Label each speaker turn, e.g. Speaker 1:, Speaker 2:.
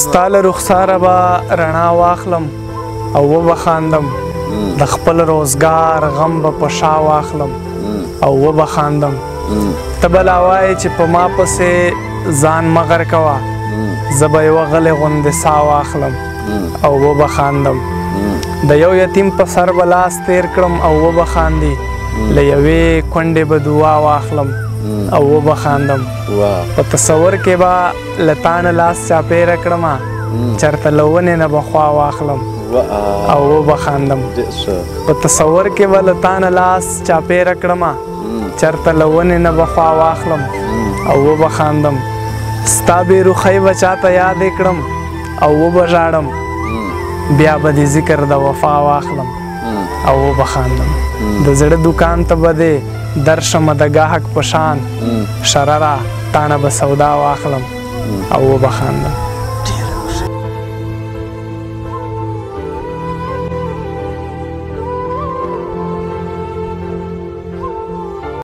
Speaker 1: ستا له رخساره به رڼا واخلم او وبخاندم د خپل روزګار غم به په شا واخلم او وبخاندم ته به لا وایې چې په ما پسې ځان مه غر کوه زه به یوه غلې غوندې سا واخلم او وبخاندم د یو یتیم په سر به لاس تیر کړم او وبخاندي له یوې کونډې به دعا واخلم او وبخاندم په تصور کې به له تا نه لاس چاپېره کړمه چېرته له ونې نه به خوا واخلم او وبخاندم په تصور کې به له تا نه لاس چاپېره کړمه چېرته له ونې نه به خوا واخلم او وبخاندم ستا بېروخۍ به چاته یادې کړم او وبژاړم بیا به دې ذکر د وفا واخلم او وبخاندم د زړه دوکان ته به دې درشمه د ګاهک په شان شرره تا نه به سودا واخلم او وبخاندم